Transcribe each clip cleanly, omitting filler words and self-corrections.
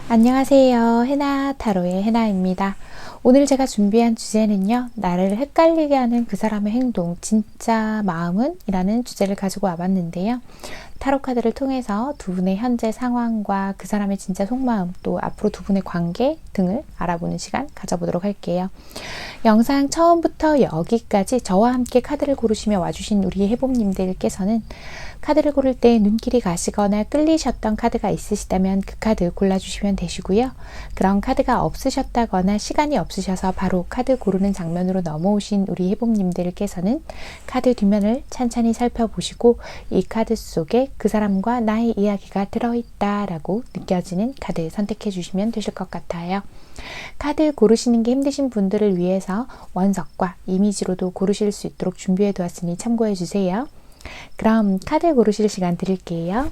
안녕하세요. 해나 타로의 해나입니다. 오늘 제가 준비한 주제는요, 나를 헷갈리게 하는 그 사람의 행동, 진짜 마음은? 이라는 주제를 가지고 와봤는데요. 타로 카드를 통해서 두 분의 현재 상황과 그 사람의 진짜 속마음, 또 앞으로 두 분의 관계 등을 알아보는 시간 가져보도록 할게요. 영상 처음부터 여기까지 저와 함께 카드를 고르시며 와주신 우리 해봄님들께서는 카드를 고를 때 눈길이 가시거나 끌리셨던 카드가 있으시다면 그 카드 골라주시면 되시고요. 그런 카드가 없으셨다거나 시간이 없으셔서 바로 카드 고르는 장면으로 넘어오신 우리 해봄님들께서는 카드 뒷면을 찬찬히 살펴보시고 이 카드 속에 그 사람과 나의 이야기가 들어있다라고 느껴지는 카드 선택해 주시면 되실 것 같아요. 카드 고르시는 게 힘드신 분들을 위해서 원석과 이미지로도 고르실 수 있도록 준비해 두었으니 참고해 주세요. 그럼 카드 고르실 시간 드릴게요.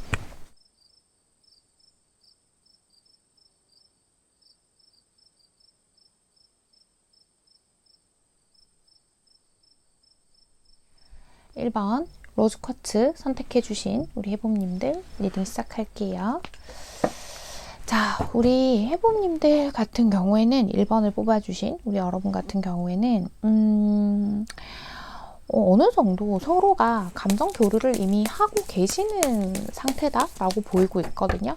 (1번) 로즈 쿼츠 선택해 주신 우리 해봄님들 리딩 시작할게요. 자, 우리 해봄님들 같은 경우에는 1번을 뽑아주신 우리 여러분 같은 경우에는 어느 정도 서로가 감정 교류를 이미 하고 계시는 상태다라고 보이고 있거든요.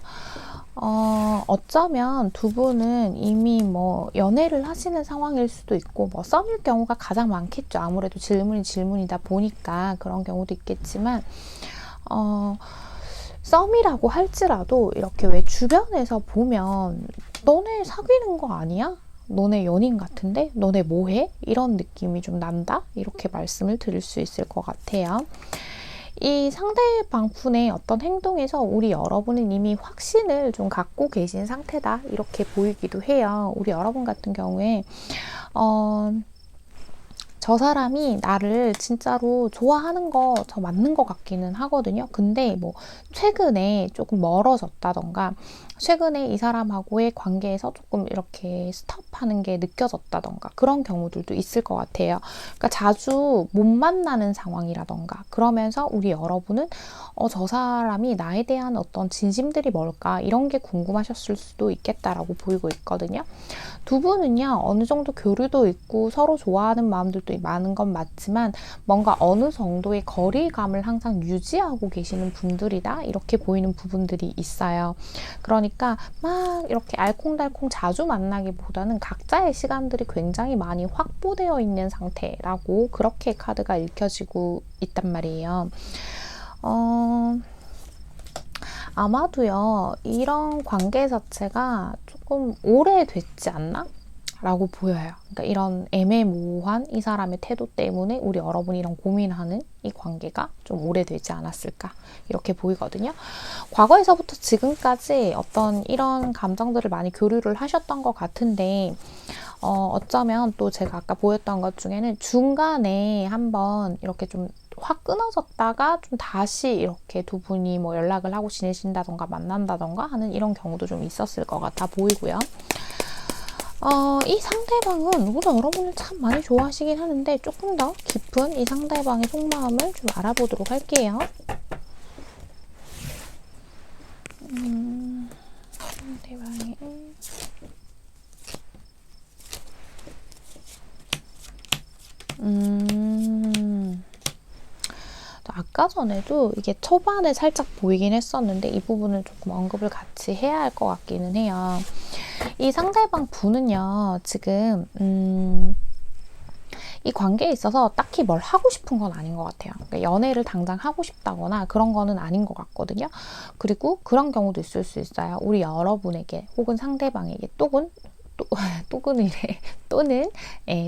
어쩌면 두 분은 이미 뭐 연애를 하시는 상황일 수도 있고 뭐 썸일 경우가 가장 많겠죠. 아무래도 질문이다 보니까 그런 경우도 있겠지만 썸이라고 할지라도 이렇게 왜 주변에서 보면 너네 사귀는 거 아니야? 너네 연인 같은데? 너네 뭐해? 이런 느낌이 좀 난다? 이렇게 말씀을 드릴 수 있을 것 같아요. 이 상대방 분의 어떤 행동에서 우리 여러분은 이미 확신을 좀 갖고 계신 상태다 이렇게 보이기도 해요. 우리 여러분 같은 경우에 저 사람이 나를 진짜로 좋아하는 거 저 맞는 것 같기는 하거든요. 근데 뭐 최근에 조금 멀어졌다던가 최근에 이 사람하고의 관계에서 조금 이렇게 스톱하는 게 느껴졌다던가 그런 경우들도 있을 것 같아요. 그러니까 자주 못 만나는 상황이라던가 그러면서 우리 여러분은 저 사람이 나에 대한 어떤 진심들이 뭘까 이런 게 궁금하셨을 수도 있겠다라고 보이고 있거든요. 두 분은요 어느 정도 교류도 있고 서로 좋아하는 마음들도 많은 건 맞지만 뭔가 어느 정도의 거리감을 항상 유지하고 계시는 분들이다 이렇게 보이는 부분들이 있어요. 그러니까 막 이렇게 알콩달콩 자주 만나기보다는 각자의 시간들이 굉장히 많이 확보되어 있는 상태라고 그렇게 카드가 읽혀지고 있단 말이에요. 아마도요 이런 관계 자체가 조금 오래됐지 않나? 라고 보여요. 그러니까 이런 애매모호한 이 사람의 태도 때문에 우리 여러분이 이런 고민하는 이 관계가 좀 오래되지 않았을까 이렇게 보이거든요. 과거에서부터 지금까지 어떤 이런 감정들을 많이 교류를 하셨던 것 같은데 어쩌면 또 제가 아까 보였던 것 중에는 중간에 한번 이렇게 좀 확 끊어졌다가 좀 다시 이렇게 두 분이 뭐 연락을 하고 지내신다던가 만난다던가 하는 이런 경우도 좀 있었을 것 같아 보이고요. 이 상대방은 우리 여러분을 참 많이 좋아하시긴 하는데 조금 더 깊은 이 상대방의 속마음을 좀 알아보도록 할게요. 상대방의 아까 전에도 이게 초반에 살짝 보이긴 했었는데 이 부분을 조금 언급을 같이 해야 할 것 같기는 해요. 이 상대방 분은요, 지금 이 관계에 있어서 딱히 뭘 하고 싶은 건 아닌 것 같아요. 그러니까 연애를 당장 하고 싶다거나 그런 거는 아닌 것 같거든요. 그리고 그런 경우도 있을 수 있어요. 우리 여러분에게 혹은 상대방에게 또는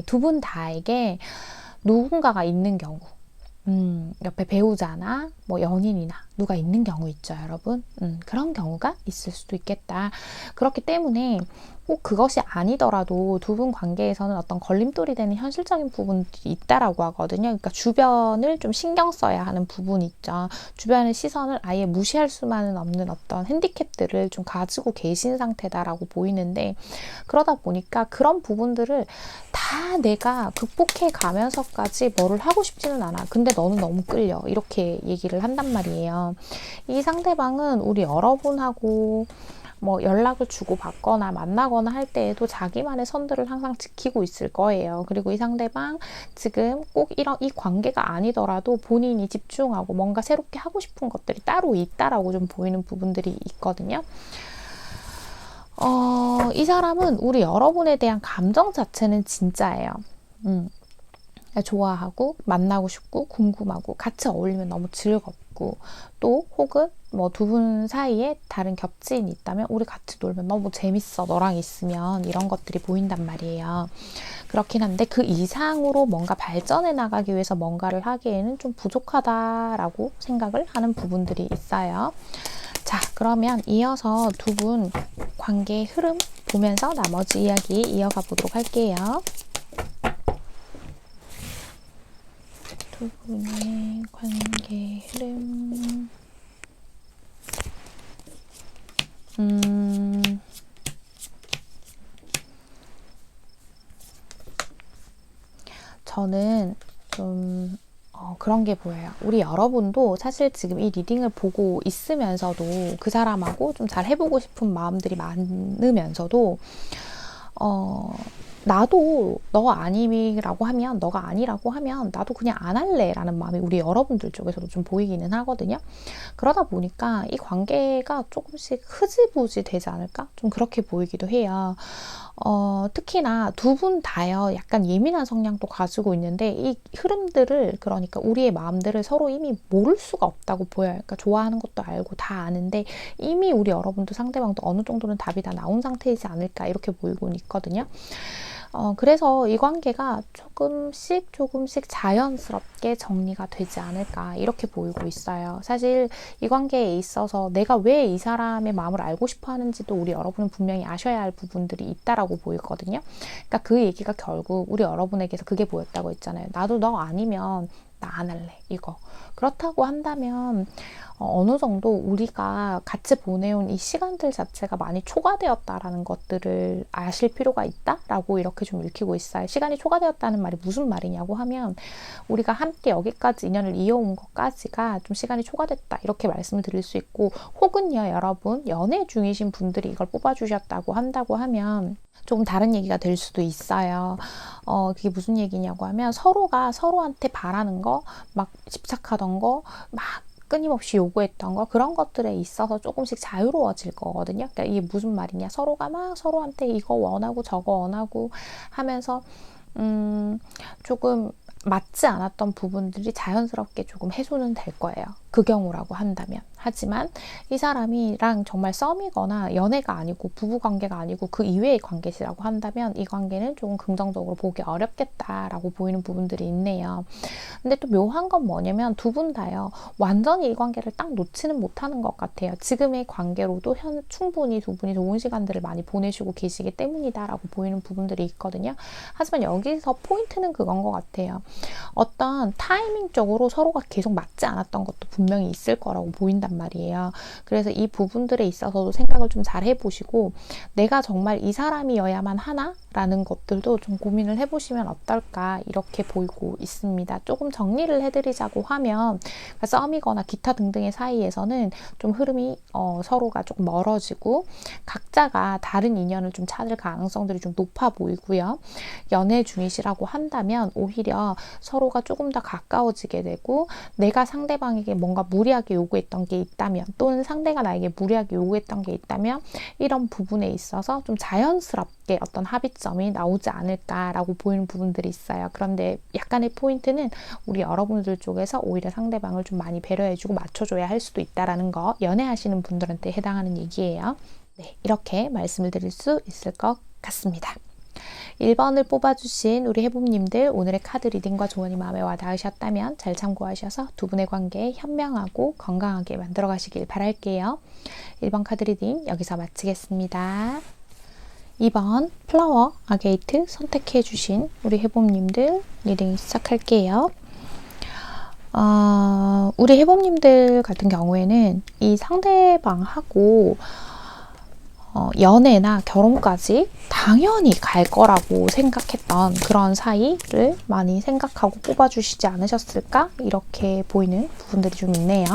두 분 다에게 누군가가 있는 경우, 옆에 배우자나 뭐 연인이나 누가 있는 경우 있죠, 여러분. 그런 경우가 있을 수도 있겠다. 그렇기 때문에 꼭 그것이 아니더라도 두 분 관계에서는 어떤 걸림돌이 되는 현실적인 부분들이 있다라고 하거든요. 그러니까 주변을 좀 신경 써야 하는 부분이 있죠. 주변의 시선을 아예 무시할 수만은 없는 어떤 핸디캡들을 좀 가지고 계신 상태다라고 보이는데, 그러다 보니까 그런 부분들을 다 내가 극복해 가면서까지 뭐를 하고 싶지는 않아. 근데 너는 너무 끌려. 이렇게 얘기를 한단 말이에요. 이 상대방은 우리 여러분하고 뭐 연락을 주고받거나 만나거나 할 때에도 자기만의 선들을 항상 지키고 있을 거예요. 그리고 이 상대방 지금 꼭 이 관계가 아니더라도 본인이 집중하고 뭔가 새롭게 하고 싶은 것들이 따로 있다라고 좀 보이는 부분들이 있거든요. 이 사람은 우리 여러분에 대한 감정 자체는 진짜예요. 좋아하고 만나고 싶고 궁금하고 같이 어울리면 너무 즐겁고, 또 혹은 뭐 두 분 사이에 다른 겹치인이 있다면 우리 같이 놀면 너무 재밌어, 너랑 있으면, 이런 것들이 보인단 말이에요. 그렇긴 한데 그 이상으로 뭔가 발전해 나가기 위해서 뭔가를 하기에는 좀 부족하다라고 생각을 하는 부분들이 있어요. 자, 그러면 이어서 두 분 관계의 흐름 보면서 나머지 이야기 이어가 보도록 할게요. 두 분의 관계 흐름. 저는 좀 그런 게 보여요. 우리 여러분도 사실 지금 이 리딩을 보고 있으면서도 그 사람하고 좀 잘 해보고 싶은 마음들이 많으면서도 나도 너가 아니라고 하면 나도 그냥 안 할래 라는 마음이 우리 여러분들 쪽에서도 좀 보이기는 하거든요. 그러다 보니까 이 관계가 조금씩 흐지부지 되지 않을까? 좀 그렇게 보이기도 해요. 특히나 두 분 다요, 약간 예민한 성향도 가지고 있는데 이 흐름들을, 그러니까 우리의 마음들을 서로 이미 모를 수가 없다고 보여요. 그러니까 좋아하는 것도 알고 다 아는데 이미 우리 여러분도 상대방도 어느 정도는 답이 다 나온 상태이지 않을까, 이렇게 보이곤 있거든요. 그래서 이 관계가 조금씩 자연스럽게 정리가 되지 않을까, 이렇게 보이고 있어요. 사실 이 관계에 있어서 내가 왜 이 사람의 마음을 알고 싶어 하는지도 우리 여러분은 분명히 아셔야 할 부분들이 있다라고 보이거든요. 그러니까 그 얘기가 결국 우리 여러분에게서 그게 보였다고 했잖아요. 나도 너 아니면 나 안 할래, 이거. 그렇다고 한다면 어느 정도 우리가 같이 보내온 이 시간들 자체가 많이 초과되었다라는 것들을 아실 필요가 있다라고 이렇게 좀 읽히고 있어요. 시간이 초과되었다는 말이 무슨 말이냐고 하면, 우리가 함께 여기까지 인연을 이어온 것까지가 좀 시간이 초과됐다, 이렇게 말씀을 드릴 수 있고, 혹은요, 여러분 연애 중이신 분들이 이걸 뽑아주셨다고 한다고 하면 조금 다른 얘기가 될 수도 있어요. 그게 무슨 얘기냐고 하면, 서로가 서로한테 바라는 거, 막 집착하던 거, 막 끊임없이 요구했던 거, 그런 것들에 있어서 조금씩 자유로워질 거거든요. 그러니까 이게 무슨 말이냐, 서로가 막 서로한테 이거 원하고 저거 원하고 하면서 조금 맞지 않았던 부분들이 자연스럽게 조금 해소는 될 거예요. 그 경우라고 한다면. 하지만 이 사람이랑 정말 썸이거나 연애가 아니고 부부관계가 아니고 그 이외의 관계시라고 한다면 이 관계는 조금 긍정적으로 보기 어렵겠다라고 보이는 부분들이 있네요. 근데 또 묘한 건 뭐냐면 두 분 다요, 완전히 이 관계를 딱 놓지는 못하는 것 같아요. 지금의 관계로도 충분히 두 분이 좋은 시간들을 많이 보내시고 계시기 때문이다라고 보이는 부분들이 있거든요. 하지만 여기서 포인트는 그건 것 같아요. 어떤 타이밍적으로 서로가 계속 맞지 않았던 것도 분명히 있을 거라고 보인단 말이에요. 그래서 이 부분들에 있어서도 생각을 좀 잘 해보시고, 내가 정말 이 사람이어야만 하나? 라는 것들도 좀 고민을 해보시면 어떨까, 이렇게 보이고 있습니다. 조금 정리를 해드리자고 하면, 썸이거나 기타 등등의 사이에서는 좀 흐름이 서로가 조금 멀어지고 각자가 다른 인연을 좀 찾을 가능성들이 좀 높아 보이고요. 연애 중이시라고 한다면 오히려 서로가 조금 더 가까워지게 되고, 내가 상대방에게 뭔가 무리하게 요구했던 게 있다면, 또는 상대가 나에게 무리하게 요구했던 게 있다면, 이런 부분에 있어서 좀 자연스럽게 어떤 합의점이 나오지 않을까라고 보이는 부분들이 있어요. 그런데 약간의 포인트는 우리 여러분들 쪽에서 오히려 상대방을 좀 많이 배려해주고 맞춰줘야 할 수도 있다라는 거, 연애하시는 분들한테 해당하는 얘기예요. 네, 이렇게 말씀을 드릴 수 있을 것 같습니다. 1번을 뽑아주신 우리 해봄님들, 오늘의 카드 리딩과 조언이 마음에 와 닿으셨다면 잘 참고하셔서 두 분의 관계 현명하고 건강하게 만들어 가시길 바랄게요. 1번 카드 리딩 여기서 마치겠습니다. 2번 플라워 아게이트 선택해 주신 우리 해봄님들 리딩 시작할게요. 우리 해봄님들 같은 경우에는 이 상대방하고 연애나 결혼까지 당연히 갈 거라고 생각했던 그런 사이를 많이 생각하고 뽑아주시지 않으셨을까? 이렇게 보이는 부분들이 좀 있네요.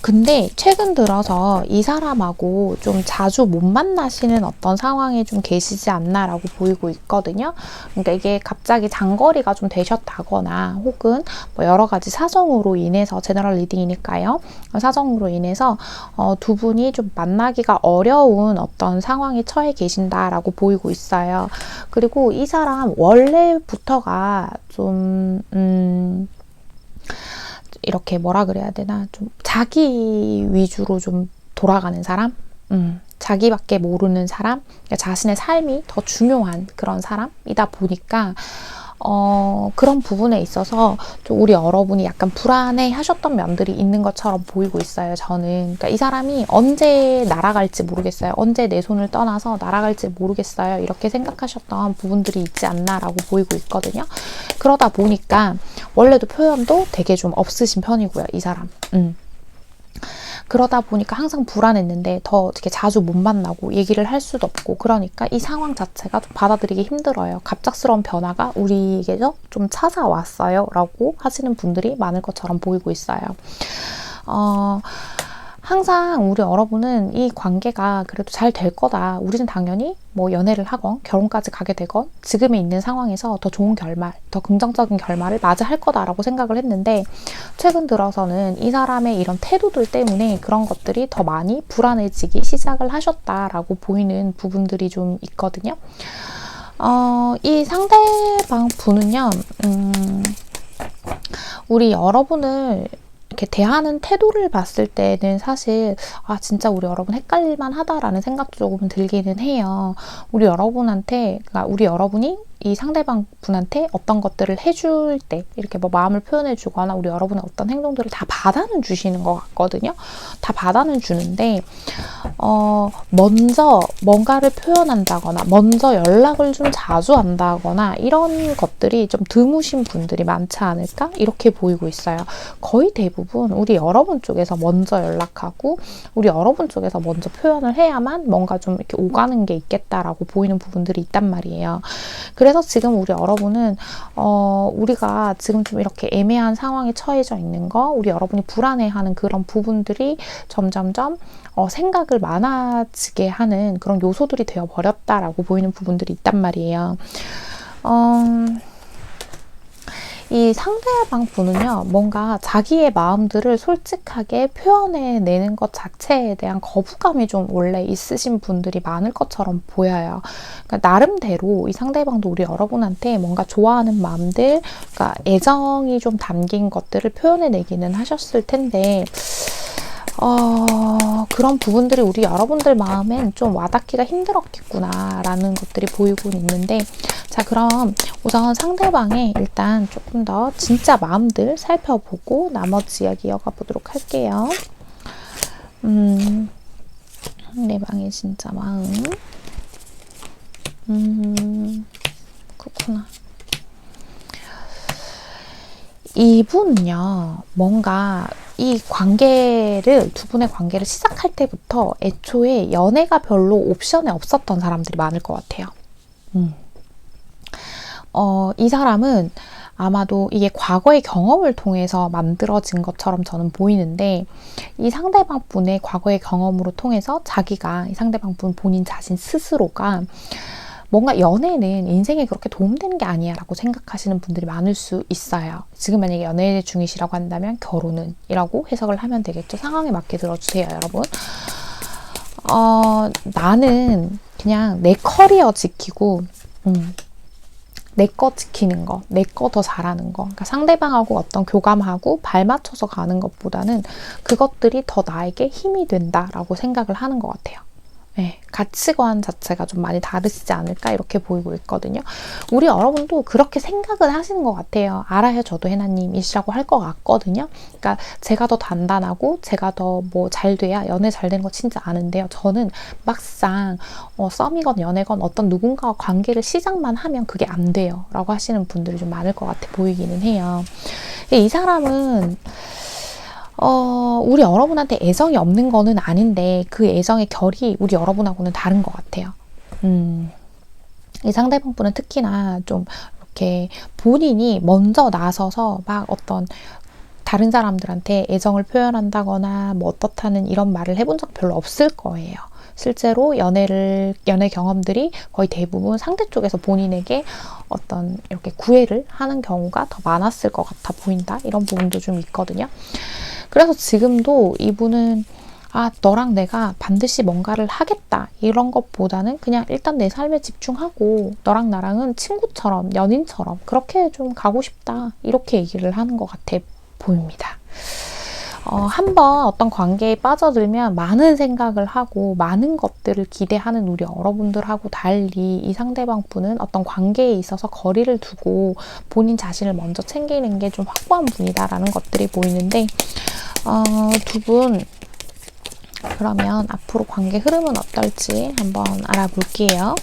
근데 최근 들어서 이 사람하고 좀 자주 못 만나시는 어떤 상황에 좀 계시지 않나라고 보이고 있거든요. 그러니까 이게 갑자기 장거리가 좀 되셨다거나 혹은 뭐 여러 가지 사정으로 인해서, 제너럴 리딩이니까요. 사정으로 인해서 두 분이 좀 만나기가 어려운 어떤 상황에 처해 계신다라고 보이고 있어요. 그리고 이 사람 원래부터가 좀 이렇게 뭐라 그래야 되나, 좀 자기 위주로 좀 돌아가는 사람? 자기밖에 모르는 사람? 그러니까 자신의 삶이 더 중요한 그런 사람이다 보니까 그런 부분에 있어서 좀 우리 여러분이 약간 불안해 하셨던 면들이 있는 것처럼 보이고 있어요, 저는. 그러니까 이 사람이 언제 날아갈지 모르겠어요. 언제 내 손을 떠나서 날아갈지 모르겠어요. 이렇게 생각하셨던 부분들이 있지 않나라고 보이고 있거든요. 그러다 보니까 원래도 표현도 되게 좀 없으신 편이고요, 이 사람. 그러다 보니까 항상 불안했는데 더 이렇게 자주 못 만나고 얘기를 할 수도 없고, 그러니까 이 상황 자체가 좀 받아들이기 힘들어요. 갑작스러운 변화가 우리에게서 좀 찾아왔어요 라고 하시는 분들이 많을 것처럼 보이고 있어요. 항상 우리 여러분은 이 관계가 그래도 잘 될 거다, 우리는 당연히 뭐 연애를 하건 결혼까지 가게 되건 지금에 있는 상황에서 더 좋은 결말, 더 긍정적인 결말을 맞이할 거다라고 생각을 했는데, 최근 들어서는 이 사람의 이런 태도들 때문에 그런 것들이 더 많이 불안해지기 시작을 하셨다라고 보이는 부분들이 좀 있거든요. 이 상대방 분은요, 우리 여러분을 이렇게 대하는 태도를 봤을 때는 사실 진짜 우리 여러분 헷갈릴만 하다라는 생각도 조금은 들기는 해요. 우리 여러분한테, 그러니까 우리 여러분이 이 상대방 분한테 어떤 것들을 해줄 때 이렇게 뭐 마음을 표현해 주거나 우리 여러분의 어떤 행동들을 다 받아는 주시는 것 같거든요. 다 받아는 주는데 먼저 뭔가를 표현한다거나 먼저 연락을 좀 자주 한다거나 이런 것들이 좀 드무신 분들이 많지 않을까? 이렇게 보이고 있어요. 거의 대부분 우리 여러분 쪽에서 먼저 연락하고 우리 여러분 쪽에서 먼저 표현을 해야만 뭔가 좀 이렇게 오가는 게 있겠다라고 보이는 부분들이 있단 말이에요. 그래서 지금 우리 여러분은 우리가 지금 좀 이렇게 애매한 상황에 처해져 있는 거, 우리 여러분이 불안해하는 그런 부분들이 점점점 생각을 많아지게 하는 그런 요소들이 되어버렸다라고 보이는 부분들이 있단 말이에요. 이 상대방 분은요, 뭔가 자기의 마음들을 솔직하게 표현해내는 것 자체에 대한 거부감이 좀 원래 있으신 분들이 많을 것처럼 보여요. 그러니까 나름대로 이 상대방도 우리 여러분한테 뭔가 좋아하는 마음들, 그러니까 애정이 좀 담긴 것들을 표현해내기는 하셨을 텐데, 그런 부분들이 우리 여러분들 마음엔 좀 와닿기가 힘들었겠구나 라는 것들이 보이곤 있는데, 자, 그럼 우선 상대방의 일단 조금 더 진짜 마음들 살펴보고 나머지 이야기 이어가 보도록 할게요. 상대방의 진짜 마음. 그렇구나. 이분은요, 뭔가 이 두 분의 관계를 시작할 때부터 애초에 연애가 별로 옵션에 없었던 사람들이 많을 것 같아요. 이 사람은 아마도 이게 과거의 경험을 통해서 만들어진 것처럼 저는 보이는데, 이 상대방 분의 과거의 경험으로 통해서 이 상대방 분 본인 자신 스스로가 뭔가 연애는 인생에 그렇게 도움되는 게 아니야 라고 생각하시는 분들이 많을 수 있어요. 지금 만약에 연애 중이시라고 한다면 결혼은 이라고 해석을 하면 되겠죠. 상황에 맞게 들어주세요, 여러분. 나는 그냥 내 커리어 지키고 내 거 지키는 거, 내 거 더 잘하는 거, 그러니까 상대방하고 어떤 교감하고 발 맞춰서 가는 것보다는 그것들이 더 나에게 힘이 된다라고 생각을 하는 것 같아요. 네, 가치관 자체가 좀 많이 다르시지 않을까 이렇게 보이고 있거든요. 우리 여러분도 그렇게 생각을 하시는 것 같아요. 알아요, 저도 해나님이시라고 할 것 같거든요. 그러니까 제가 더 단단하고 제가 더 뭐 잘 돼야 연애 잘 되는 거 진짜 아는데요. 저는 막상 썸이건 연애건 어떤 누군가와 관계를 시작만 하면 그게 안 돼요 라고 하시는 분들이 좀 많을 것 같아 보이기는 해요. 이 사람은 우리 여러분한테 애정이 없는 거는 아닌데 그 애정의 결이 우리 여러분하고는 다른 것 같아요. 이 상대방 분은 특히나 좀 이렇게 본인이 먼저 나서서 막 어떤 다른 사람들한테 애정을 표현한다거나 뭐 어떻다는 이런 말을 해본 적 별로 없을 거예요. 실제로 연애 경험들이 거의 대부분 상대 쪽에서 본인에게 어떤 이렇게 구애를 하는 경우가 더 많았을 것 같아 보인다. 이런 부분도 좀 있거든요. 그래서 지금도 이분은 너랑 내가 반드시 뭔가를 하겠다 이런 것보다는 그냥 일단 내 삶에 집중하고 너랑 나랑은 친구처럼 연인처럼 그렇게 좀 가고 싶다 이렇게 얘기를 하는 것 같아 보입니다. 한번 어떤 관계에 빠져들면 많은 생각을 하고 많은 것들을 기대하는 우리 여러분들하고 달리 이 상대방 분은 어떤 관계에 있어서 거리를 두고 본인 자신을 먼저 챙기는 게 좀 확고한 분이다라는 것들이 보이는데, 두 분 그러면 앞으로 관계 흐름은 어떨지 한번 알아볼게요.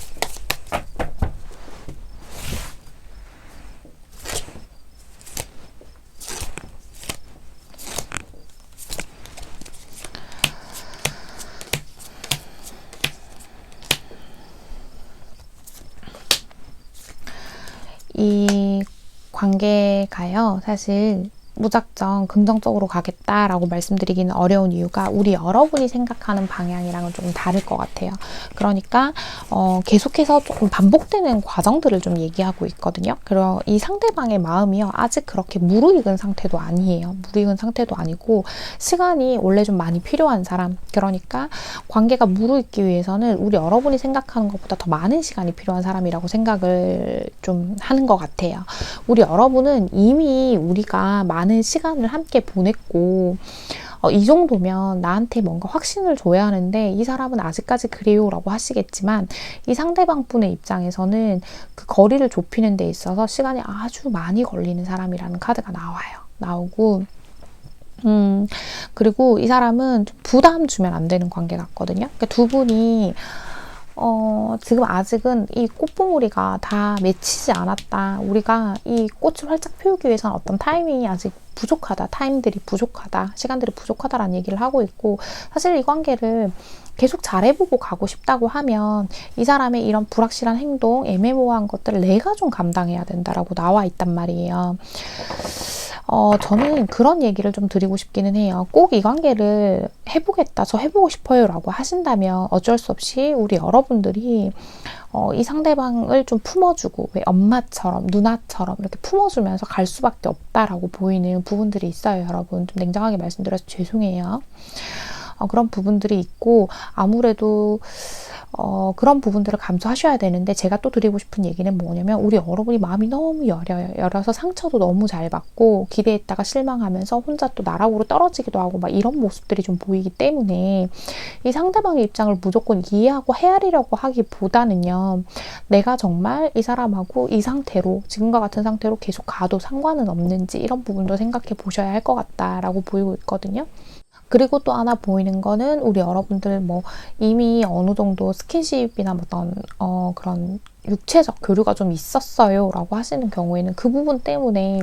이 관계가요, 사실 무작정 긍정적으로 가겠다라고 말씀드리기는 어려운 이유가 우리 여러분이 생각하는 방향이랑은 조금 다를 것 같아요. 그러니까 계속해서 조금 반복되는 과정들을 좀 얘기하고 있거든요. 그리고 이 상대방의 마음이요, 아직 그렇게 무르익은 상태도 아니에요. 무르익은 상태도 아니고 시간이 원래 좀 많이 필요한 사람. 그러니까 관계가 무르익기 위해서는 우리 여러분이 생각하는 것보다 더 많은 시간이 필요한 사람이라고 생각을 좀 하는 것 같아요. 우리 여러분은 이미 우리가 많은 시간을 함께 보냈고 이 정도면 나한테 뭔가 확신을 줘야 하는데 이 사람은 아직까지 그래요 라고 하시겠지만, 이 상대방 분의 입장에서는 그 거리를 좁히는 데 있어서 시간이 아주 많이 걸리는 사람이라는 카드가 나오고, 그리고 이 사람은 좀 부담 주면 안 되는 관계 같거든요. 그러니까 두 분이 지금 아직은 이 꽃봉오리가 다 맺히지 않았다. 우리가 이 꽃을 활짝 피우기 위해서는 어떤 타이밍이 아직 부족하다. 타임들이 부족하다. 시간들이 부족하다라는 얘기를 하고 있고, 사실 이 관계를 계속 잘해보고 가고 싶다고 하면 이 사람의 이런 불확실한 행동, 애매모호한 것들을 내가 좀 감당해야 된다라고 나와 있단 말이에요. 저는 그런 얘기를 좀 드리고 싶기는 해요. 꼭 이 관계를 해보겠다, 저 해보고 싶어요 라고 하신다면 어쩔 수 없이 우리 여러분들이 이 상대방을 좀 품어주고, 왜 엄마처럼 누나처럼 이렇게 품어주면서 갈 수밖에 없다라고 보이는 부분들이 있어요. 여러분, 좀 냉정하게 말씀드려서 죄송해요. 그런 부분들이 있고, 아무래도 그런 부분들을 감수하셔야 되는데, 제가 또 드리고 싶은 얘기는 뭐냐면, 우리 여러분이 마음이 너무 열어서 상처도 너무 잘 받고 기대했다가 실망하면서 혼자 또 나락으로 떨어지기도 하고 막 이런 모습들이 좀 보이기 때문에, 이 상대방의 입장을 무조건 이해하고 헤아리려고 하기보다는요, 내가 정말 이 사람하고 이 상태로, 지금과 같은 상태로 계속 가도 상관은 없는지 이런 부분도 생각해 보셔야 할 것 같다라고 보이고 있거든요. 그리고 또 하나 보이는 거는 우리 여러분들 뭐 이미 어느 정도 스킨십이나 어떤 그런 육체적 교류가 좀 있었어요 라고 하시는 경우에는 그 부분 때문에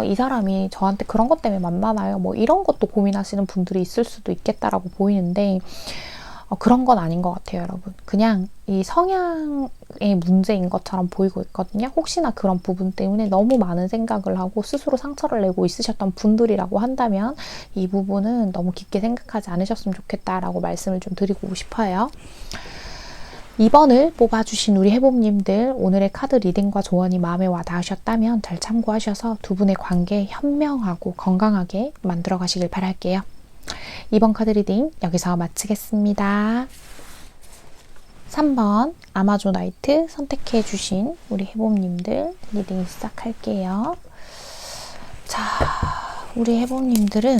이 사람이 저한테 그런 것 때문에 만나나요? 뭐 이런 것도 고민하시는 분들이 있을 수도 있겠다라고 보이는데 그런 건 아닌 것 같아요, 여러분. 그냥 이 성향의 문제인 것처럼 보이고 있거든요. 혹시나 그런 부분 때문에 너무 많은 생각을 하고 스스로 상처를 내고 있으셨던 분들이라고 한다면 이 부분은 너무 깊게 생각하지 않으셨으면 좋겠다라고 말씀을 좀 드리고 싶어요. 2번을 뽑아주신 우리 해봄님들, 오늘의 카드 리딩과 조언이 마음에 와 닿으셨다면 잘 참고하셔서 두 분의 관계 현명하고 건강하게 만들어 가시길 바랄게요. 2번 카드 리딩 여기서 마치겠습니다. 3번 아마존나이트 선택해 주신 우리 해봄님들 리딩 시작할게요. 자, 우리 해봄님들은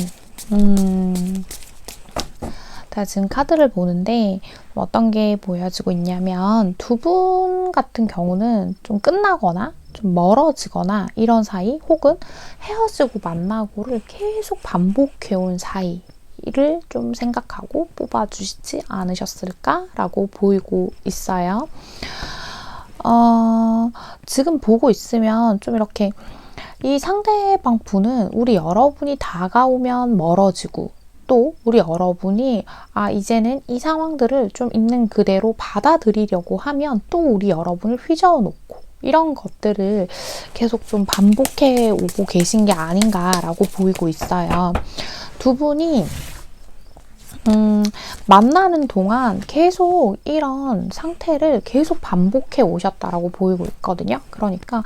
제가 지금 카드를 보는데 어떤 게 보여지고 있냐면 두 분 같은 경우는 좀 끝나거나 좀 멀어지거나 이런 사이 혹은 헤어지고 만나고를 계속 반복해온 사이를 좀 생각하고 뽑아주시지 않으셨을까라고 보이고 있어요. 지금 보고 있으면 좀 이렇게 이 상대방 분은 우리 여러분이 다가오면 멀어지고 또 우리 여러분이 이제는 이 상황들을 좀 있는 그대로 받아들이려고 하면 또 우리 여러분을 휘저어 놓고 이런 것들을 계속 좀 반복해 오고 계신 게 아닌가라고 보이고 있어요. 두 분이 만나는 동안 계속 이런 상태를 계속 반복해 오셨다라고 보이고 있거든요. 그러니까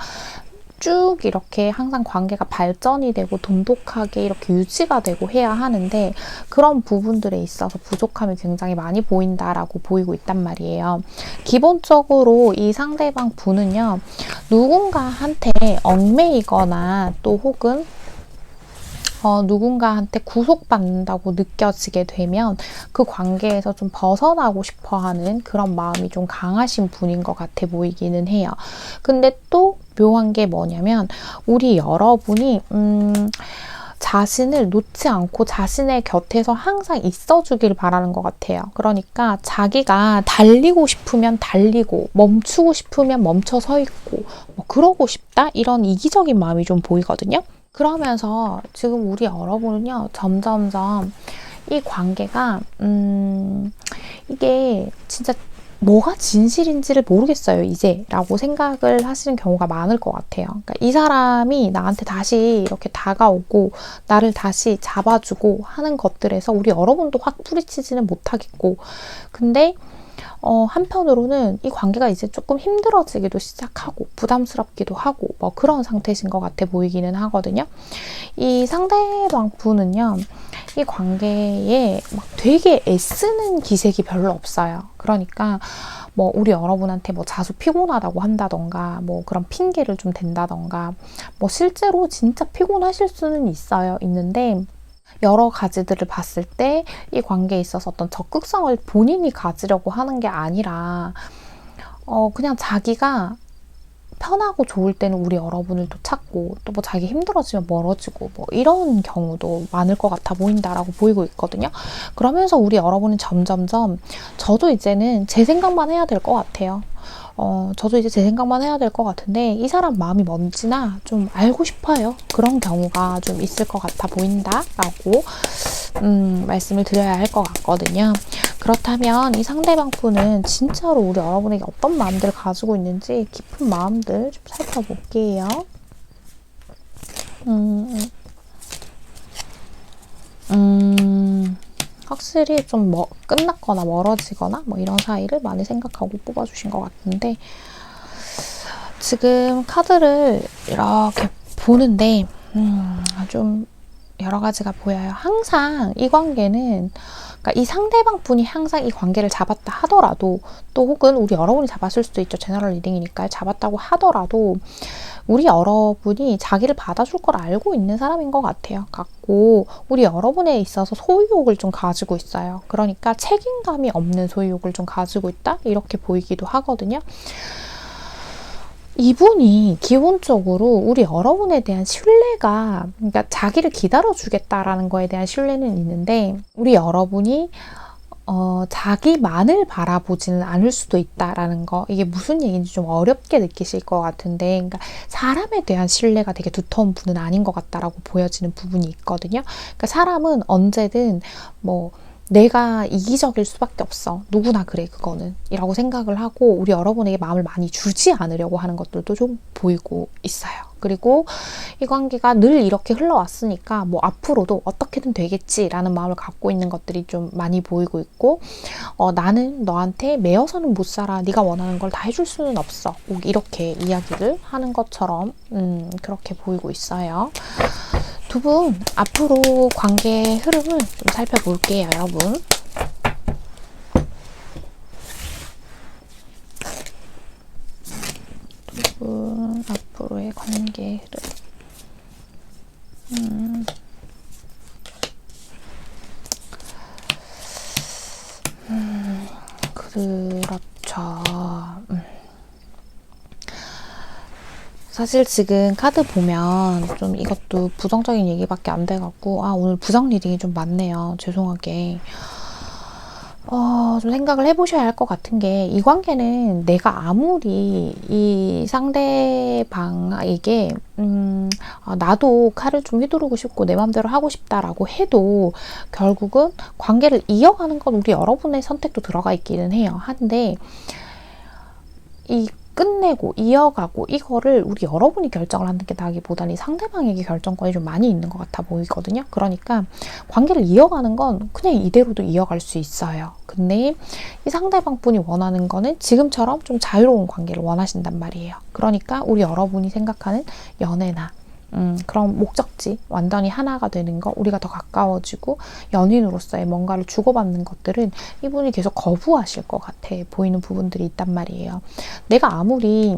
쭉 이렇게 항상 관계가 발전이 되고 돈독하게 이렇게 유지가 되고 해야 하는데 그런 부분들에 있어서 부족함이 굉장히 많이 보인다라고 보이고 있단 말이에요. 기본적으로 이 상대방 분은요, 누군가한테 얽매이거나 또 혹은 누군가한테 구속받는다고 느껴지게 되면 그 관계에서 좀 벗어나고 싶어하는 그런 마음이 좀 강하신 분인 것 같아 보이기는 해요. 근데 또 묘한 게 뭐냐면 우리 여러분이 자신을 놓지 않고 자신의 곁에서 항상 있어주길 바라는 것 같아요. 그러니까 자기가 달리고 싶으면 달리고 멈추고 싶으면 멈춰 서 있고 뭐 그러고 싶다 이런 이기적인 마음이 좀 보이거든요. 그러면서 지금 우리 여러분은요, 점점점 이 관계가 이게 진짜 뭐가 진실인지를 모르겠어요, 이제 라고 생각을 하시는 경우가 많을 것 같아요. 그러니까 이 사람이 나한테 다시 이렇게 다가오고 나를 다시 잡아주고 하는 것들에서 우리 여러분도 확 뿌리치지는 못하겠고, 근데 한편으로는 이 관계가 이제 조금 힘들어지기도 시작하고 부담스럽기도 하고 뭐 그런 상태신 것 같아 보이기는 하거든요. 이 상대방 분은요, 이 관계에 막 되게 애쓰는 기색이 별로 없어요. 그러니까 뭐 우리 여러분한테 뭐 자주 피곤하다고 한다던가 뭐 그런 핑계를 좀 댄다던가 뭐 실제로 진짜 피곤하실 수는 있는데 여러 가지들을 봤을 때 이 관계에 있어서 어떤 적극성을 본인이 가지려고 하는 게 아니라 그냥 자기가 편하고 좋을 때는 우리 여러분을 또 찾고 또 뭐 자기 힘들어지면 멀어지고 뭐 이런 경우도 많을 것 같아 보인다라고 보이고 있거든요. 그러면서 우리 여러분은 점점점 저도 이제는 제 생각만 해야 될 것 같아요. 저도 이제 제 생각만 해야 될 것 같은데 이 사람 마음이 뭔지나 좀 알고 싶어요. 그런 경우가 좀 있을 것 같아 보인다라고 말씀을 드려야 할 것 같거든요. 그렇다면 이 상대방 분은 진짜로 우리 여러분에게 어떤 마음들을 가지고 있는지 깊은 마음들 좀 살펴볼게요. 확실히 좀 끝났거나 멀어지거나 뭐 이런 사이를 많이 생각하고 뽑아주신 것 같은데 지금 카드를 이렇게 보는데 좀 여러 가지가 보여요. 항상 이 관계는 그러니까 이 상대방 분이 항상 이 관계를 잡았다 하더라도 또 혹은 우리 여러분이 잡았을 수도 있죠. 제너럴 리딩이니까 잡았다고 하더라도 우리 여러분이 자기를 받아줄 걸 알고 있는 사람인 것 같고 우리 여러분에 있어서 소유욕을 좀 가지고 있어요. 그러니까 책임감이 없는 소유욕을 좀 가지고 있다? 이렇게 보이기도 하거든요. 이분이 기본적으로 우리 여러분에 대한 신뢰가, 그러니까 자기를 기다려주겠다라는 거에 대한 신뢰는 있는데, 우리 여러분이 자기만을 바라보지는 않을 수도 있다라는 거, 이게 무슨 얘기인지 좀 어렵게 느끼실 것 같은데, 그러니까 사람에 대한 신뢰가 되게 두터운 분은 아닌 것 같다라고 보여지는 부분이 있거든요. 그러니까 사람은 언제든 뭐 내가 이기적일 수밖에 없어. 누구나 그래, 그거는. 이라고 생각을 하고, 우리 여러분에게 마음을 많이 주지 않으려고 하는 것들도 좀 보이고 있어요. 그리고 이 관계가 늘 이렇게 흘러왔으니까 뭐 앞으로도 어떻게든 되겠지라는 마음을 갖고 있는 것들이 좀 많이 보이고 있고, 나는 너한테 매여서는 못 살아. 네가 원하는 걸 다 해줄 수는 없어. 이렇게 이야기를 하는 것처럼 그렇게 보이고 있어요. 두 분 앞으로 관계의 흐름을 좀 살펴볼게요, 여러분. 두 분 앞으로의 관계의 흐름. 그렇죠. 사실 지금 카드 보면 좀 이것도 부정적인 얘기밖에 안 돼갖고, 오늘 부정 리딩이 좀 많네요. 죄송하게. 좀 생각을 해보셔야 할 것 같은 게, 이 관계는 내가 아무리 이 상대방에게 나도 칼을 좀 휘두르고 싶고 내 맘대로 하고 싶다라고 해도 결국은 관계를 이어가는 건 우리 여러분의 선택도 들어가 있기는 해요. 한데 이 끝내고 이어가고 이거를 우리 여러분이 결정을 하는 게 나기보다는 상대방에게 결정권이 좀 많이 있는 것 같아 보이거든요. 그러니까 관계를 이어가는 건 그냥 이대로도 이어갈 수 있어요. 근데 이 상대방 분이 원하는 거는 지금처럼 좀 자유로운 관계를 원하신단 말이에요. 그러니까 우리 여러분이 생각하는 연애나 그런 목적지, 완전히 하나가 되는 거, 우리가 더 가까워지고 연인으로서의 뭔가를 주고받는 것들은 이분이 계속 거부하실 것 같아 보이는 부분들이 있단 말이에요. 내가 아무리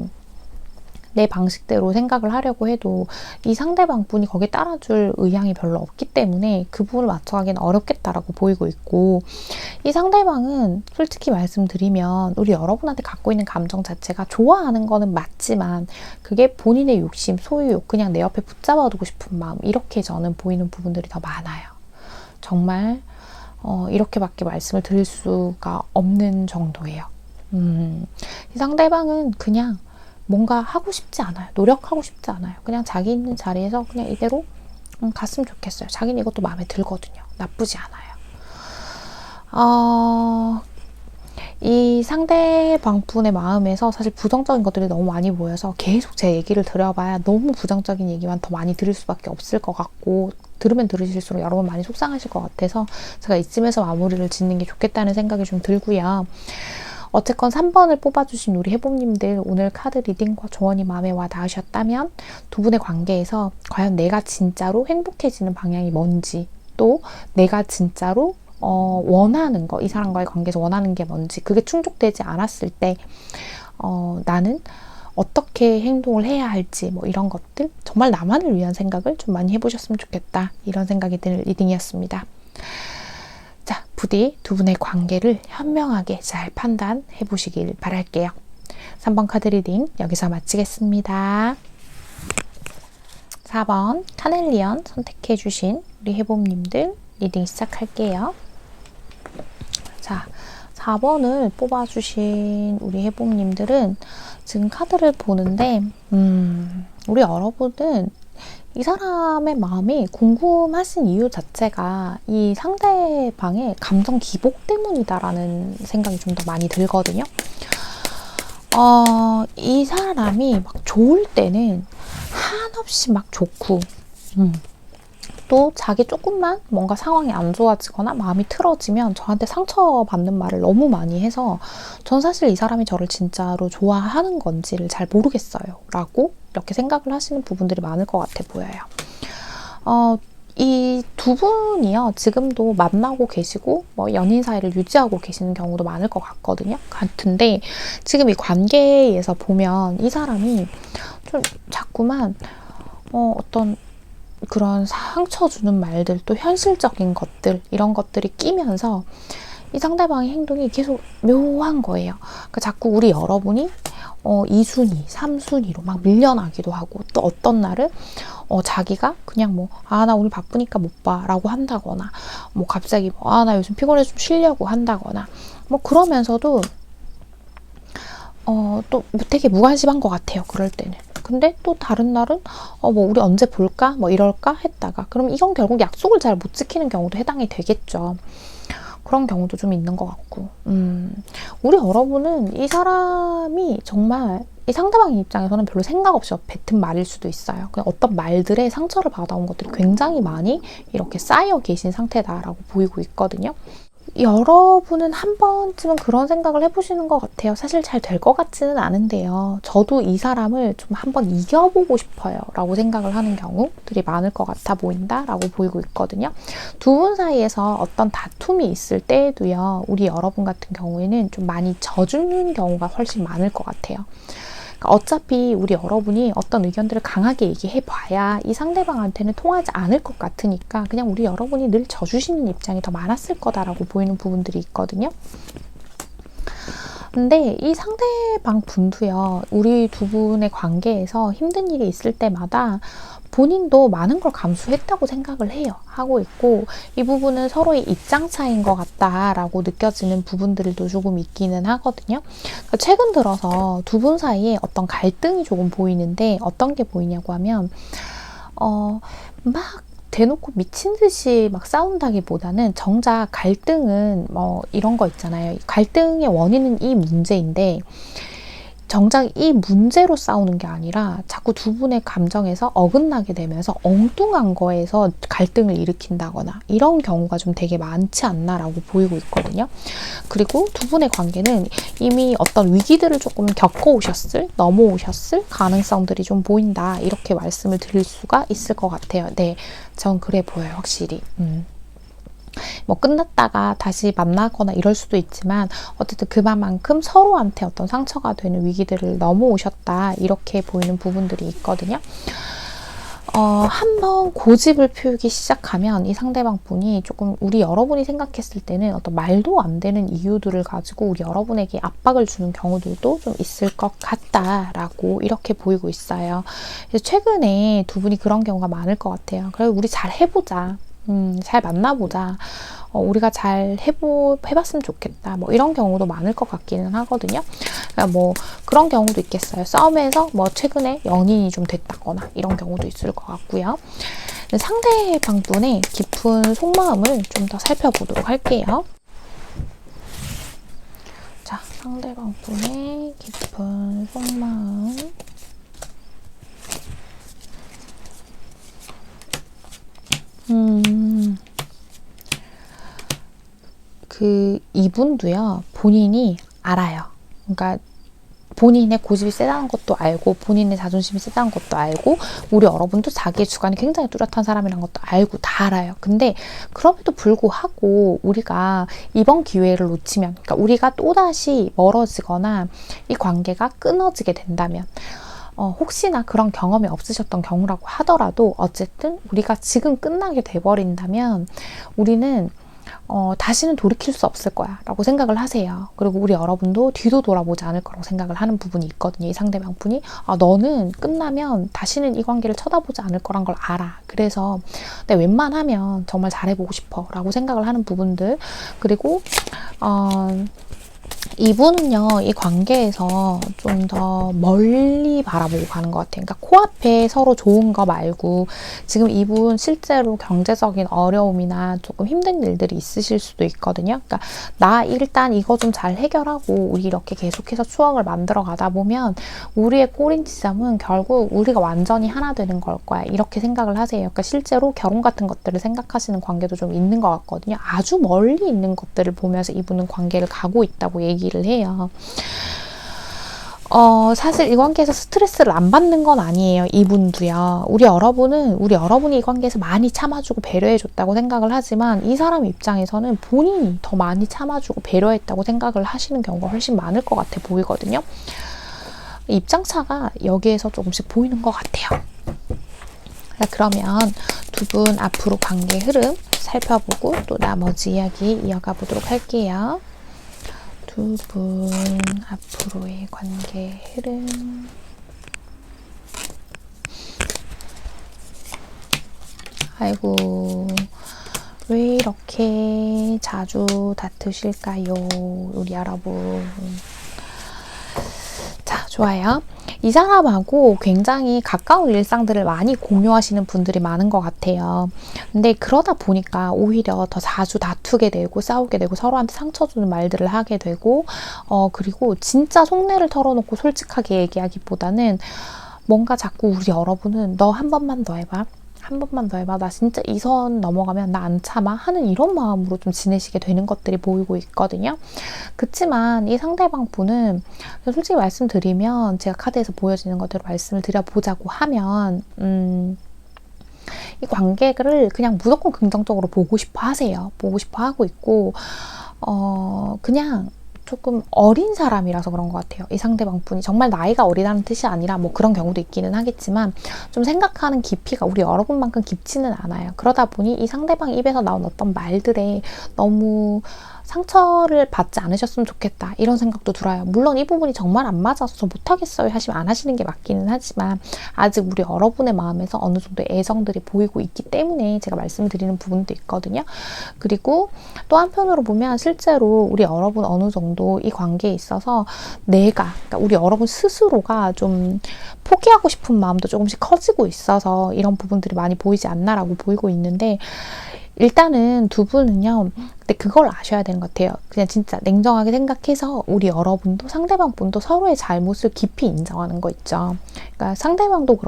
내 방식대로 생각을 하려고 해도 이 상대방 분이 거기에 따라줄 의향이 별로 없기 때문에 그 부분을 맞춰가기는 어렵겠다라고 보이고 있고, 이 상대방은 솔직히 말씀드리면 우리 여러분한테 갖고 있는 감정 자체가 좋아하는 거는 맞지만 그게 본인의 욕심, 소유욕, 그냥 내 옆에 붙잡아두고 싶은 마음, 이렇게 저는 보이는 부분들이 더 많아요. 정말 이렇게밖에 말씀을 드릴 수가 없는 정도예요. 이 상대방은 그냥 뭔가 하고 싶지 않아요. 노력하고 싶지 않아요. 그냥 자기 있는 자리에서 그냥 이대로 갔으면 좋겠어요. 자기는 이것도 마음에 들거든요. 나쁘지 않아요. 이 상대방 분의 마음에서 사실 부정적인 것들이 너무 많이 보여서 계속 제 얘기를 들어봐야 너무 부정적인 얘기만 더 많이 들을 수밖에 없을 것 같고, 들으면 들으실수록 여러분 많이 속상하실 것 같아서 제가 이쯤에서 마무리를 짓는 게 좋겠다는 생각이 좀 들고요. 어쨌건 3번을 뽑아주신 우리 해봄님들, 오늘 카드 리딩과 조언이 마음에 와 닿으셨다면 두 분의 관계에서 과연 내가 진짜로 행복해지는 방향이 뭔지, 또 내가 진짜로 원하는 거, 이 사람과의 관계에서 원하는 게 뭔지, 그게 충족되지 않았을 때 나는 어떻게 행동을 해야 할지, 뭐 이런 것들, 정말 나만을 위한 생각을 좀 많이 해보셨으면 좋겠다, 이런 생각이 드는 리딩이었습니다. 자, 부디 두 분의 관계를 현명하게 잘 판단해 보시길 바랄게요. 3번 카드 리딩 여기서 마치겠습니다. 4번 카넬리언 선택해 주신 우리 해봄님들 리딩 시작할게요. 자, 4번을 뽑아주신 우리 해봄님들은 지금 카드를 보는데 우리 여러분은 이 사람의 마음이 궁금하신 이유 자체가 이 상대방의 감정 기복 때문이다라는 생각이 좀 더 많이 들거든요. 이 사람이 막 좋을 때는 한없이 막 좋고, 또 자기 조금만 뭔가 상황이 안 좋아지거나 마음이 틀어지면 저한테 상처받는 말을 너무 많이 해서 전 사실 이 사람이 저를 진짜로 좋아하는 건지를 잘 모르겠어요 라고 이렇게 생각을 하시는 부분들이 많을 것 같아 보여요. 이 두 분이요, 지금도 만나고 계시고 뭐 연인 사이를 유지하고 계시는 경우도 많을 것 같은데 지금 이 관계에서 보면 이 사람이 좀 자꾸만 어떤 그런 상처 주는 말들, 또 현실적인 것들, 이런 것들이 끼면서 이 상대방의 행동이 계속 묘한 거예요. 그러니까 자꾸 우리 여러분이 2순위, 3순위로 막 밀려나기도 하고, 또 어떤 날은 자기가 그냥 뭐, 나 오늘 바쁘니까 못 봐 라고 한다거나, 뭐 갑자기 뭐, 나 요즘 피곤해 좀 쉬려고 한다거나, 뭐 그러면서도 또 되게 무관심한 것 같아요. 그럴 때는. 근데 또 다른 날은 뭐 우리 언제 볼까? 뭐 이럴까? 했다가 그럼 이건 결국 약속을 잘 못 지키는 경우도 해당이 되겠죠. 그런 경우도 좀 있는 것 같고 우리 여러분은 이 사람이 정말 이 상대방 입장에서는 별로 생각 없이 뱉은 말일 수도 있어요. 그냥 어떤 말들에 상처를 받아온 것들이 굉장히 많이 이렇게 쌓여 계신 상태다라고 보이고 있거든요. 여러분은 한 번쯤은 그런 생각을 해보시는 것 같아요. 사실 잘 될 것 같지는 않은데요. 저도 이 사람을 좀 한번 이겨보고 싶어요 라고 생각을 하는 경우들이 많을 것 같아 보인다 라고 보이고 있거든요. 두 분 사이에서 어떤 다툼이 있을 때에도요. 우리 여러분 같은 경우에는 좀 많이 져주는 경우가 훨씬 많을 것 같아요. 어차피 우리 여러분이 어떤 의견들을 강하게 얘기해봐야 이 상대방한테는 통하지 않을 것 같으니까 그냥 우리 여러분이 늘 져주시는 입장이 더 많았을 거다라고 보이는 부분들이 있거든요. 근데 이 상대방 분도요. 우리 두 분의 관계에서 힘든 일이 있을 때마다 본인도 많은 걸 감수했다고 생각을 해요. 하고 있고 이 부분은 서로의 입장 차이인 것 같다라고 느껴지는 부분들도 조금 있기는 하거든요. 그러니까 최근 들어서 두 분 사이에 어떤 갈등이 조금 보이는데 어떤 게 보이냐고 하면 막 대놓고 미친 듯이 막 싸운다기보다는 정작 갈등은 뭐 이런 거 있잖아요. 갈등의 원인은 이 문제인데 정작 이 문제로 싸우는 게 아니라 자꾸 두 분의 감정에서 어긋나게 되면서 엉뚱한 거에서 갈등을 일으킨다거나 이런 경우가 좀 되게 많지 않나라고 보이고 있거든요. 그리고 두 분의 관계는 이미 어떤 위기들을 조금 겪어오셨을, 넘어오셨을 가능성들이 좀 보인다. 이렇게 말씀을 드릴 수가 있을 것 같아요. 네, 전 그래 보여요. 확실히. 뭐 끝났다가 다시 만나거나 이럴 수도 있지만 어쨌든 그만큼 서로한테 어떤 상처가 되는 위기들을 넘어오셨다 이렇게 보이는 부분들이 있거든요. 한번 고집을 피우기 시작하면 이 상대방 분이 조금 우리 여러분이 생각했을 때는 어떤 말도 안 되는 이유들을 가지고 우리 여러분에게 압박을 주는 경우들도 좀 있을 것 같다라고 이렇게 보이고 있어요. 그래서 최근에 두 분이 그런 경우가 많을 것 같아요. 그래서 우리 잘 해보자. 잘 만나보자. 우리가 잘 해봤으면 좋겠다. 뭐 이런 경우도 많을 것 같기는 하거든요. 그러니까 뭐 그런 경우도 있겠어요. 싸움에서 뭐 최근에 연인이 좀 됐다거나 이런 경우도 있을 것 같고요. 상대방 분의 깊은 속마음을 좀 더 살펴보도록 할게요. 자, 상대방 분의 깊은 속마음. 이분도요, 본인이 알아요. 그러니까 본인의 고집이 세다는 것도 알고, 본인의 자존심이 세다는 것도 알고, 우리 여러분도 자기의 주관이 굉장히 뚜렷한 사람이라는 것도 알고 다 알아요. 근데 그럼에도 불구하고 우리가 이번 기회를 놓치면, 그러니까 우리가 또다시 멀어지거나 이 관계가 끊어지게 된다면, 혹시나 그런 경험이 없으셨던 경우라고 하더라도 어쨌든 우리가 지금 끝나게 돼버린다면 우리는 다시는 돌이킬 수 없을 거야 라고 생각을 하세요. 그리고 우리 여러분도 뒤도 돌아보지 않을 거라고 생각을 하는 부분이 있거든요. 이 상대방 분이 너는 끝나면 다시는 이 관계를 쳐다보지 않을 거란 걸 알아. 그래서 내가 웬만하면 정말 잘해보고 싶어 라고 생각을 하는 부분들. 그리고 이분은요, 이 관계에서 좀 더 멀리 바라보고 가는 것 같아요. 그러니까 코앞에 서로 좋은 거 말고 지금 이분 실제로 경제적인 어려움이나 조금 힘든 일들이 있으실 수도 있거든요. 그러니까 나 일단 이거 좀 잘 해결하고 우리 이렇게 계속해서 추억을 만들어 가다 보면 우리의 꼬린 지점은 결국 우리가 완전히 하나 되는 걸 거야. 이렇게 생각을 하세요. 그러니까 실제로 결혼 같은 것들을 생각하시는 관계도 좀 있는 것 같거든요. 아주 멀리 있는 것들을 보면서 이분은 관계를 가고 있다고 얘기를 해요. 사실 이 관계에서 스트레스를 안 받는 건 아니에요. 이분도요. 우리 여러분이 이 관계에서 많이 참아주고 배려해줬다고 생각을 하지만 이 사람 입장에서는 본인이 더 많이 참아주고 배려했다고 생각을 하시는 경우가 훨씬 많을 것 같아 보이거든요. 입장차가 여기에서 조금씩 보이는 것 같아요. 자, 그러면 두 분 앞으로 관계 흐름 살펴보고 또 나머지 이야기 이어가 보도록 할게요. 두 분 앞으로의 관계 흐름. 아이고, 왜 이렇게 자주 다투실까요? 우리 여러분. 자, 좋아요. 이 사람하고 굉장히 가까운 일상들을 많이 공유하시는 분들이 많은 것 같아요. 근데 그러다 보니까 오히려 더 자주 다투게 되고 싸우게 되고 서로한테 상처 주는 말들을 하게 되고 그리고 진짜 속내를 털어놓고 솔직하게 얘기하기보다는 뭔가 자꾸 우리 여러분은 너 한 번만 더 해봐. 한 번만 더 해봐. 나 진짜 이 선 넘어가면 나 안 참아. 하는 이런 마음으로 좀 지내시게 되는 것들이 보이고 있거든요. 그치만 이 상대방 분은 솔직히 말씀드리면 제가 카드에서 보여지는 것대로 말씀을 드려보자고 하면 이 관계를 그냥 무조건 긍정적으로 보고 싶어 하세요. 보고 싶어 하고 있고 그냥 조금 어린 사람이라서 그런 것 같아요. 이 상대방 분이 정말 나이가 어리다는 뜻이 아니라 뭐 그런 경우도 있기는 하겠지만 좀 생각하는 깊이가 우리 여러분만큼 깊지는 않아요. 그러다 보니 이 상대방 입에서 나온 어떤 말들에 너무 상처를 받지 않으셨으면 좋겠다 이런 생각도 들어요. 물론 이 부분이 정말 안 맞아서 못하겠어요 하시면 안 하시는 게 맞기는 하지만 아직 우리 여러분의 마음에서 어느 정도의 애정들이 보이고 있기 때문에 제가 말씀드리는 부분도 있거든요. 그리고 또 한편으로 보면 실제로 우리 여러분 어느 정도 이 관계에 있어서 그러니까 우리 여러분 스스로가 좀 포기하고 싶은 마음도 조금씩 커지고 있어서 이런 부분들이 많이 보이지 않나라고 보이고 있는데 일단은 두 분은요, 근데 그걸 아셔야 되는 것 같아요. 그냥 진짜 냉정하게 생각해서 우리 여러분도 상대방 분도 서로의 잘못을 깊이 인정하는 거 있죠. 그러니까 상대방도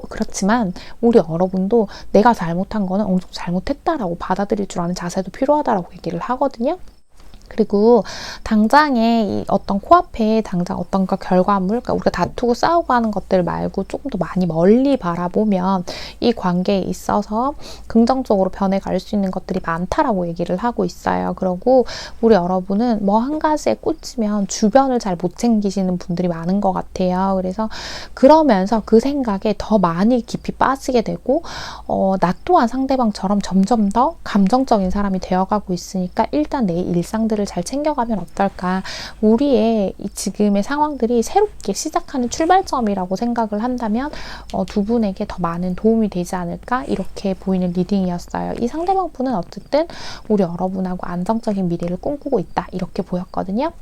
그렇지만 우리 여러분도 내가 잘못한 거는 어느 정도 잘못했다라고 받아들일 줄 아는 자세도 필요하다라고 얘기를 하거든요. 그리고 당장에 이 어떤 코앞에 당장 어떤 결과물, 그러니까 우리가 다투고 싸우고 하는 것들 말고 조금 더 많이 멀리 바라보면 이 관계에 있어서 긍정적으로 변해갈 수 있는 것들이 많다라고 얘기를 하고 있어요. 그리고 우리 여러분은 뭐 한 가지에 꽂히면 주변을 잘 못 챙기시는 분들이 많은 것 같아요. 그래서 그러면서 그 생각에 더 많이 깊이 빠지게 되고 나 또한 상대방처럼 점점 더 감정적인 사람이 되어가고 있으니까 일단 내 일상들을 잘 챙겨가면 어떨까. 우리의 이 지금의 상황들이 새롭게 시작하는 출발점이라고 생각을 한다면 두 분에게 더 많은 도움이 되지 않을까 이렇게 보이는 리딩이었어요. 이 상대방 분은 어쨌든 우리 여러분하고 안정적인 미래를 꿈꾸고 있다 이렇게 보였거든요.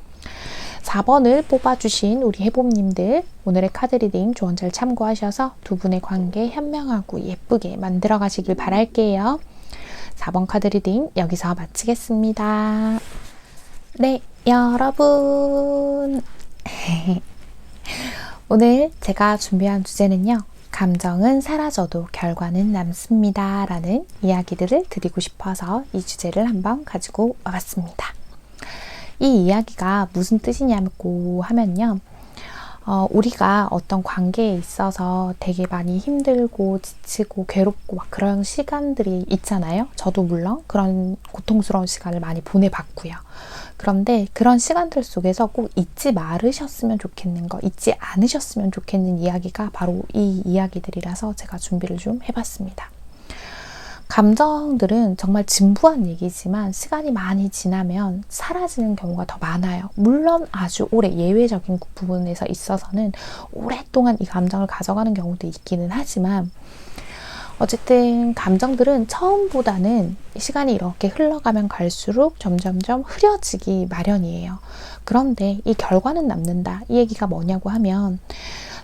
4번을 뽑아주신 우리 해봄님들 오늘의 카드 리딩 조언 잘 참고하셔서 두 분의 관계 현명하고 예쁘게 만들어 가시길 바랄게요. 4번 카드 리딩 여기서 마치겠습니다. 네, 여러분. 오늘 제가 준비한 주제는요. 감정은 사라져도 결과는 남습니다. 라는 이야기들을 드리고 싶어서 이 주제를 한번 가지고 와봤습니다. 이 이야기가 무슨 뜻이냐고 하면요. 우리가 어떤 관계에 있어서 되게 많이 힘들고 지치고 괴롭고 막 그런 시간들이 있잖아요. 저도 물론 그런 고통스러운 시간을 많이 보내봤고요. 그런데 그런 시간들 속에서 꼭 잊지 말으셨으면 좋겠는 거, 잊지 않으셨으면 좋겠는 이야기가 바로 이 이야기들이라서 제가 준비를 좀 해봤습니다. 감정들은 정말 진부한 얘기지만 시간이 많이 지나면 사라지는 경우가 더 많아요. 물론 아주 오래 예외적인 부분에서 있어서는 오랫동안 이 감정을 가져가는 경우도 있기는 하지만 어쨌든 감정들은 처음보다는 시간이 이렇게 흘러가면 갈수록 점점점 흐려지기 마련이에요. 그런데 이 결과는 남는다. 이 얘기가 뭐냐고 하면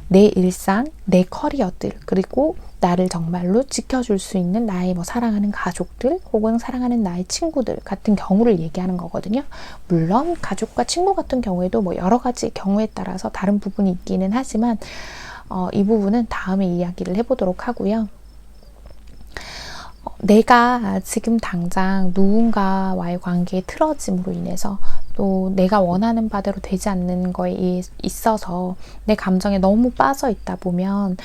내 일상, 내 커리어들, 그리고 나를 정말로 지켜줄 수 있는 나의 사랑하는 가족들 혹은 사랑하는 나의 친구들 같은 경우를 얘기하는 거거든요. 물론 가족과 친구 같은 경우에도 여러 가지 경우에 따라서 다른 부분이 있기는 하지만 이 부분은 다음에 이야기를 해보도록 하고요. 내가 지금 당장 누군가와의 관계에 틀어짐으로 인해서 또 내가 원하는 바대로 되지 않는 거에 있어서 내 감정에 너무 빠져 있다 보면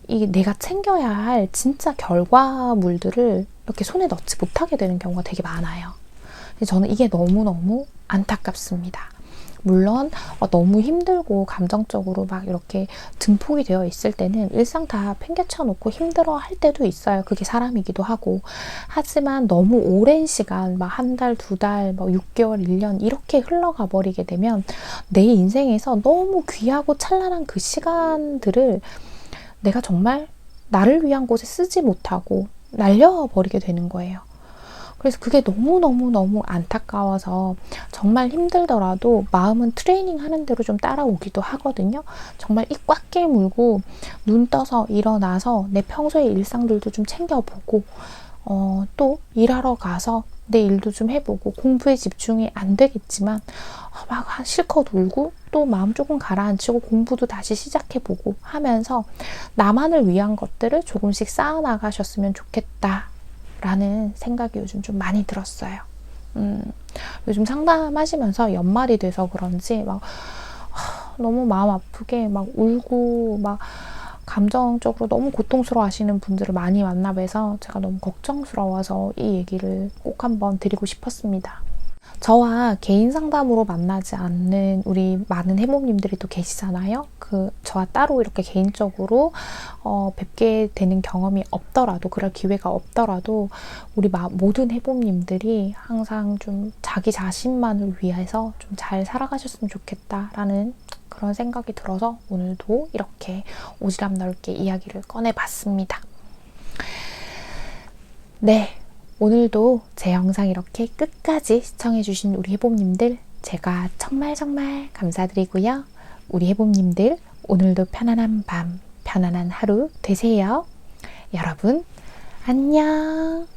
이 내가 챙겨야 할 진짜 결과물들을 이렇게 손에 넣지 못하게 되는 경우가 되게 많아요. 저는 이게 너무너무 안타깝습니다. 물론 너무 힘들고 감정적으로 막 이렇게 증폭이 되어 있을 때는 일상 다 팽개쳐 놓고 힘들어 할 때도 있어요. 그게 사람이기도 하고. 하지만 너무 오랜 시간, 막 한 달, 두 달, 뭐 6개월, 1년 이렇게 흘러가 버리게 되면 내 인생에서 너무 귀하고 찬란한 그 시간들을 내가 정말 나를 위한 곳에 쓰지 못하고 날려버리게 되는 거예요. 그래서 그게 너무너무너무 안타까워서 정말 힘들더라도 마음은 트레이닝 하는 대로 좀 따라오기도 하거든요. 정말 입 꽉 깨물고 눈 떠서 일어나서 내 평소의 일상들도 좀 챙겨보고 또 일하러 가서 내 일도 좀 해보고 공부에 집중이 안 되겠지만 막 실컷 울고 또 마음 조금 가라앉히고 공부도 다시 시작해보고 하면서 나만을 위한 것들을 조금씩 쌓아나가셨으면 좋겠다 라는 생각이 요즘 좀 많이 들었어요. 요즘 상담하시면서 연말이 돼서 그런지 막 너무 마음 아프게 막 울고 막 감정적으로 너무 고통스러워 하시는 분들을 많이 만나뵈서 제가 너무 걱정스러워서 이 얘기를 꼭 한번 드리고 싶었습니다. 저와 개인 상담으로 만나지 않는 우리 많은 해모님들이 또 계시잖아요. 저와 따로 이렇게 개인적으로 뵙게 되는 경험이 없더라도, 그럴 기회가 없더라도 우리 모든 해모님들이 항상 좀 자기 자신만을 위해서 좀 잘 살아가셨으면 좋겠다라는 그런 생각이 들어서 오늘도 이렇게 오지랖 넓게 이야기를 꺼내봤습니다. 네. 오늘도 제 영상 이렇게 끝까지 시청해주신 우리 해봄님들 제가 정말 감사드리고요. 우리 해봄님들 오늘도 편안한 밤, 편안한 하루 되세요. 여러분 안녕.